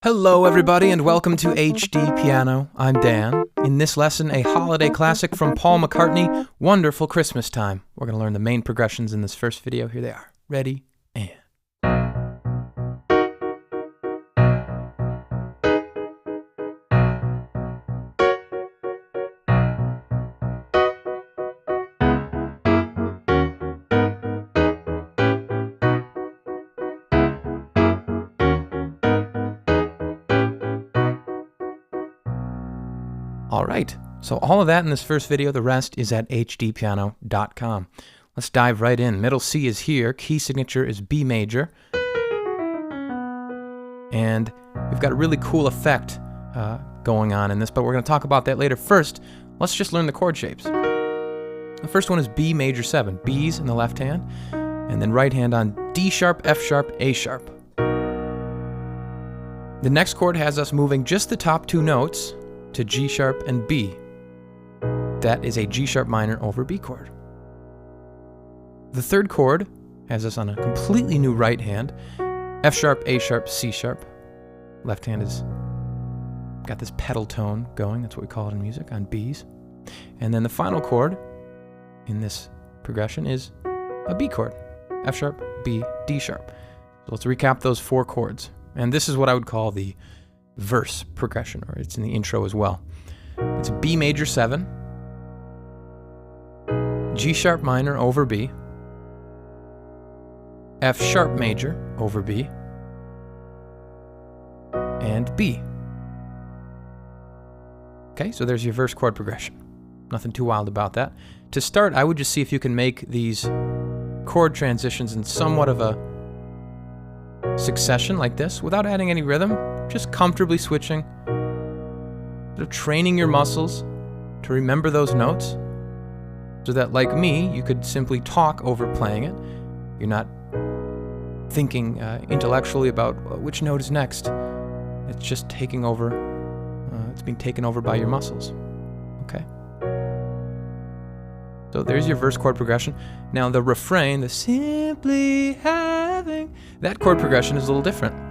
Hello everybody and welcome to HDpiano. I'm Dan. In this lesson, a holiday classic from Paul McCartney, Wonderful Christmastime. We're going to learn the main progressions in this first video. Here they are. Ready, and... Alright, so all of that in this first video, the rest is at HDpiano.com. Let's dive right in. Middle C is here, key signature is B major, and we've got a really cool effect going on in this, but we're going to talk about that later. First, let's just learn the chord shapes. The first one is B major 7, B's in the left hand, and then right hand on D sharp, F sharp, A sharp. The next chord has us moving just the top two notes to G sharp and B. That is a G sharp minor over B chord. The third chord has us on a completely new right hand, F sharp, A sharp, C sharp. Left hand has got this pedal tone going, that's what we call it in music, on B's. And then the final chord in this progression is a B chord, F sharp, B, D sharp. So let's recap those four chords. And this is what I would call the verse progression, or it's in the intro as well. It's B major 7, G sharp minor over B, F sharp major over B, and B. Okay, so there's your verse chord progression. Nothing too wild about that. To start, I would just see if you can make these chord transitions in somewhat of a succession like this without adding any rhythm. Just comfortably switching, sort of training your muscles to remember those notes so that, like me, you could simply talk over playing it. You're not thinking intellectually about which note is next. It's just taking over, it's being taken over by your muscles. Okay? So there's your verse chord progression. Now the refrain, the simply having, that chord progression is a little different.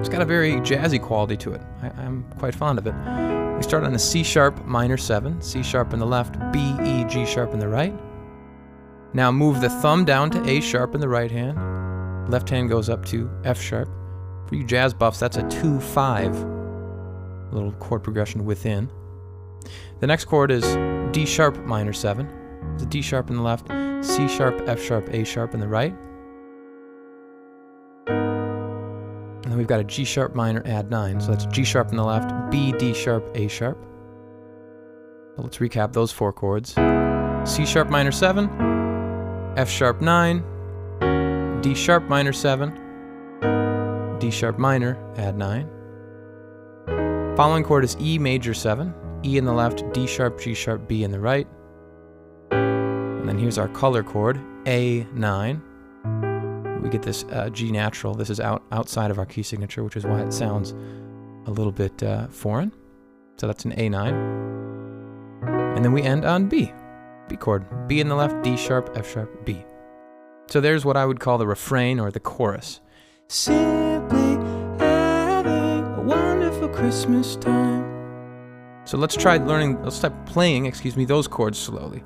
It's got a very jazzy quality to it. I'm quite fond of it. We start on a C sharp minor 7, C sharp in the left, B, E, G sharp in the right. Now move the thumb down to A sharp in the right hand. Left hand goes up to F sharp. For you jazz buffs, that's a 2-5 little chord progression within. The next chord is D sharp minor 7. It's a D sharp in the left, C sharp, F sharp, A sharp in the right. And then we've got a G sharp minor add 9. So that's G sharp in the left, B, D sharp, A sharp. So let's recap those four chords. C sharp minor 7, F sharp 9, D sharp minor 7, D sharp minor add 9. Following chord is E major 7, E in the left, D sharp, G sharp, B in the right. And then here's our color chord, A9. We get this G natural. This is outside of our key signature, which is why it sounds a little bit foreign. So that's an A9. And then we end on B chord. B in the left, D sharp, F sharp, B. So there's what I would call the refrain or the chorus. Simply having a wonderful Christmas time. So let's try playing, those chords slowly.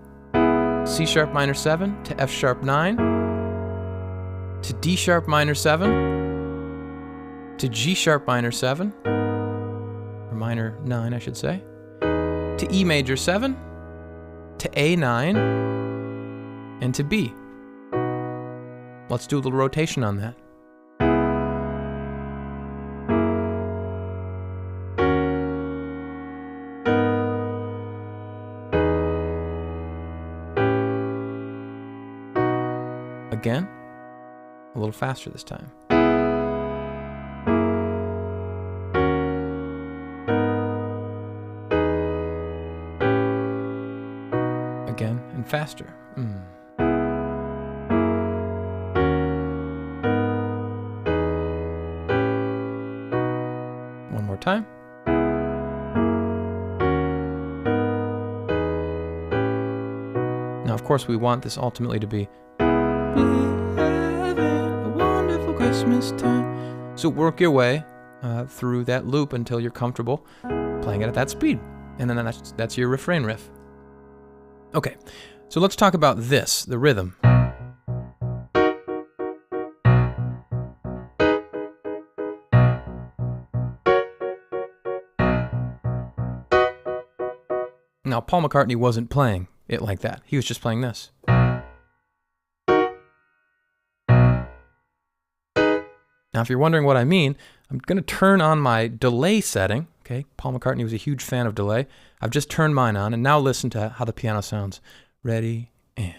C sharp minor 7 to F sharp 9. To D sharp minor 7, to G sharp minor 7, or minor 9 I should say, to E major 7, to A9, and to B. Let's do a little rotation on that. Again. A little faster this time. Again and faster. One more time. Now, of course, we want this ultimately to be Christmas time. So work your way through that loop until you're comfortable playing it at that speed. And then that's your refrain riff. Okay, so let's talk about this, the rhythm. Now, Paul McCartney wasn't playing it like that. He was just playing this. Now, if you're wondering what I mean, I'm going to turn on my delay setting. Okay, Paul McCartney was a huge fan of delay. I've just turned mine on, and now listen to how the piano sounds. Ready, and...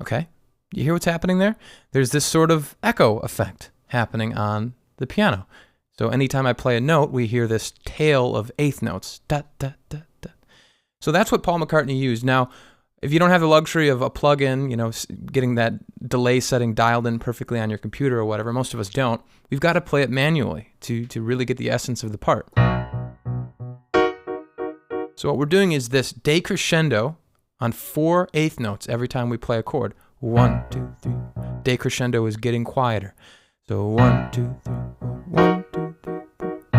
Okay, you hear what's happening there? There's this sort of echo effect happening on the piano. So anytime I play a note, we hear this tail of eighth notes. Da, da, da, da. So that's what Paul McCartney used. Now, if you don't have the luxury of a plug-in, getting that delay setting dialed in perfectly on your computer or whatever, most of us don't, we've got to play it manually to really get the essence of the part. So what we're doing is this decrescendo on 4 eighth notes every time we play a chord. 1, 2, 3. Decrescendo is getting quieter. So 1, 2, 3, 4. 1, 2, 3, 4.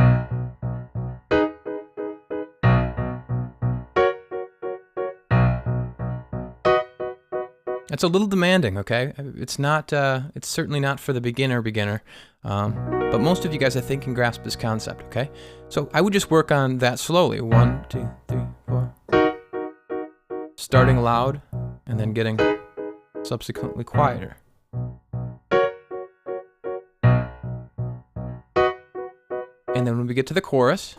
It's a little demanding, okay? It's not. It's certainly not for the beginner. But most of you guys, I think, can grasp this concept, okay? So I would just work on that slowly. 1, 2, 3, 4. Starting loud and then getting subsequently quieter. And then when we get to the chorus,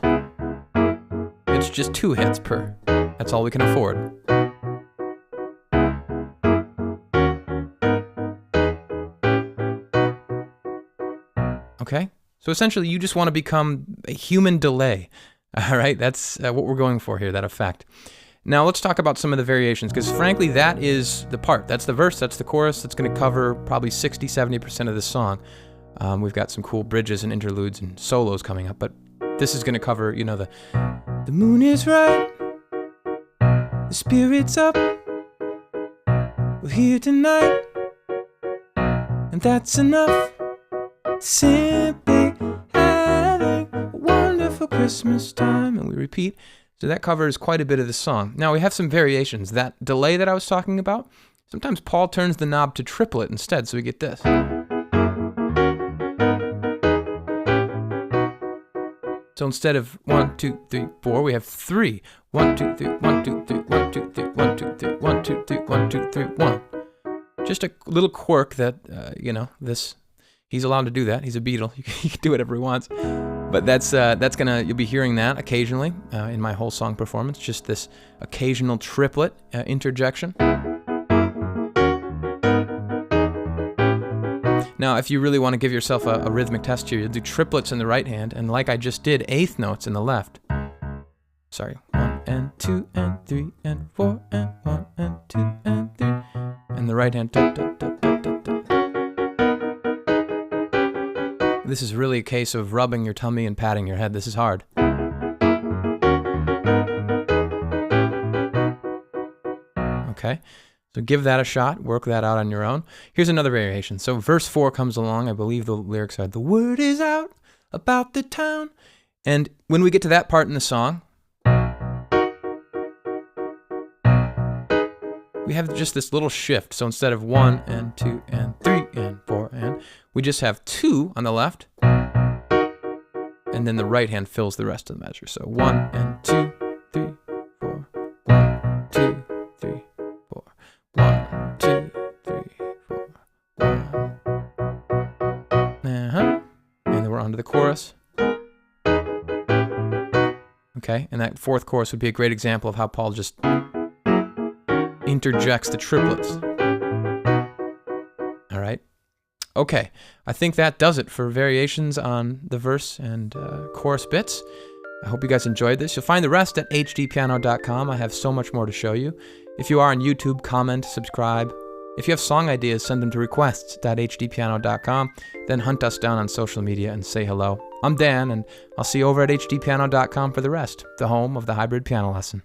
it's just 2 hits per. That's all we can afford. Okay? So essentially, you just want to become a human delay. All right? That's what we're going for here, that effect. Now, let's talk about some of the variations, because frankly, that is the part. That's the verse, that's the chorus. That's going to cover probably 60-70% of the song. We've got some cool bridges and interludes and solos coming up, but this is going to cover, the moon is right, the spirit's up, we're here tonight, and that's enough. Simply having a wonderful Christmas time, and we repeat. So that covers quite a bit of the song. Now we have some variations. That delay that I was talking about, sometimes Paul turns the knob to triplet instead, so we get this. So instead of 1, 2, 3, 4, we have 3. 1, 2, 3, 1, 2, 3, 1, 2, 3, 1, 2, 3, 1, 2, 3, 1, 2, 3, 1. Just a little quirk that, he's allowed to do that. He's a Beatle. He can do whatever he wants. But you'll be hearing that occasionally in my whole song performance, just this occasional triplet interjection. Now, if you really want to give yourself a rhythmic test here, you'll do triplets in the right hand, and like I just did, eighth notes in the left. Sorry, 1 and 2 and 3 and 4 and 1 and 2 and 3. And the right hand, da, da, da, da, da, da. This is really a case of rubbing your tummy and patting your head. This is hard. Okay, so give that a shot. Work that out on your own. Here's another variation. So verse 4 comes along. I believe the lyrics are, the word is out about the town. And when we get to that part in the song, we have just this little shift. So instead of 1 and 2 and 3 and 4 and, we just have 2 on the left, and then the right hand fills the rest of the measure. So 1 and 2, 3, 4, 1, 2, 3, 4, 1, 2, 3, 4, 1. And then we're on to the chorus. Okay, and that fourth chorus would be a great example of how Paul just interjects the triplets. All right. Okay, I think that does it for variations on the verse and chorus bits. I hope you guys enjoyed this. You'll find the rest at HDpiano.com. I have so much more to show you. If you are on YouTube, comment, subscribe, If you have song ideas, send them to requests.hdpiano.com, then hunt us down on social media and say hello. I'm Dan, and I'll see you over at hdpiano.com for the rest, the home of the hybrid piano lesson.